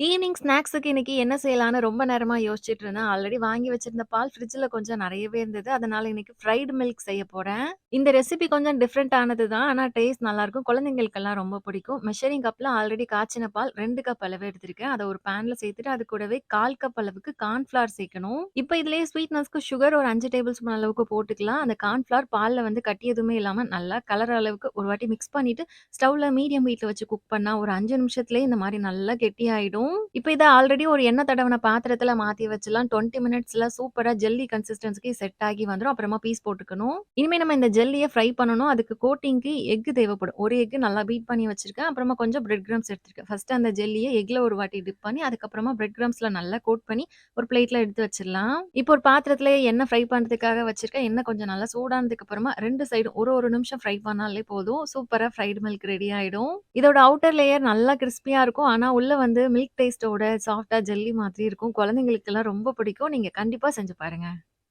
Evening ஸ்நாக்ஸுக்கு இன்னைக்கு என்ன செய்யலான்னு ரொம்ப நேரமா யோசிச்சுட்டு இருந்தேன். ஆல்ரெடி வாங்கி வச்சிருந்த பால் ஃப்ரிட்ஜ்ல கொஞ்சம் நெறையவே இருந்தது. அதனால இன்னைக்கு ஃப்ரைடு மில்க் செய்ய போறேன். இந்த ரெசிபி கொஞ்சம் டிஃபரெண்ட் ஆனது தான். ஆனா டேஸ்ட் நல்லாருக்கும். குழந்தைங்களுக்கெல்லாம் ரொம்ப பிடிக்கும். மெஷரிங் கப்ல ஆல்ரெடி காய்ச்சின பால் 2 கப் அளவு எடுத்திருக்கேன். அத ஒரு பேன்ல சேர்த்துட்டு அது கூடவே 1/4 கப் அளவுக்கு கார்ன்ஃப்ளவர் சேர்க்கணும். இப்ப இதுலயே ஸ்வீட்னஸ்க்கு சுகர் ஒரு 5 டேபிள் ஸ்பூன் அளவுக்கு போட்டுக்கலாம். அந்த கார்ன்ஃப்ளவர் பால்ல வந்து கட்டி எதுவுமே இல்லாம நல்லா கலர் அளவுக்கு ஒரு வாட்டி மிக்ஸ் பண்ணிட்டு ஸ்டவ்ல மீடியம் ஹீட்ல வச்சு குக் பண்ணா ஒரு 5 நிமிஷத்திலேயே இந்த மாரி நல்லா கெட்டியாயிடும். இப்ப இத ஆல்ரெடி ஒரு எண்ணெய் தடவன பாத்திரத்துல மாத்தி வச்சுலாம் 20 மினிட்ஸ்ல சூப்பரா ஜெல்லி கன்சிஸ்டன்சிக்கு செட் ஆகி வந்துரும். அப்புறமா பீஸ் போட்டுக்கணும். இனிமே நம்ம இந்த ஜெல்லிய ஃப்ரை பண்ணணும். அதுக்கு கோட்டிங்க்கு எக் தேவைப்படும். ஒரு எக் நல்லா பீட் பண்ணி வச்சிருக்கேன். அப்புறமா கொஞ்சம் பிரெட் கிரம்ஸ் எடுத்திருக்கேன். ஃபர்ஸ்ட் அந்த ஜெல்லிய எக்ல ஒரு வாட்டி டிப் பண்ணி, அதுக்கப்புறமா பிரெட் கிரம்ஸ்ல நல்லா கோட் பண்ணி ஒரு பிளேட்ல எடுத்து வச்சிரலாம். இப்போ ஒரு பாத்திரத்தில எண்ணெய் ஃப்ரை பண்றதுக்காக வச்சிருக்கேன். எண்ணெய் கொஞ்சம் நல்லா சூடானதுக்கு அப்புறமா 2 சைடும் ஒரு நிமிஷம் ஃப்ரை பண்ணாலே போதும். சூப்பரா ஃப்ரைடு மில்க் ரெடி ஆயிடும். இதோட அவுட்டர் லேயர் நல்லா கிரிஸ்பியா இருக்கும். ஆனா உள்ள வந்து மில்க் டேஸ்ட்டோட சாஃப்ட்டா ஜெல்லி மாதிரி இருக்கும். குழந்தைங்களுக்கெல்லாம் ரொம்ப பிடிக்கும். நீங்க கண்டிப்பா செஞ்சு பாருங்க.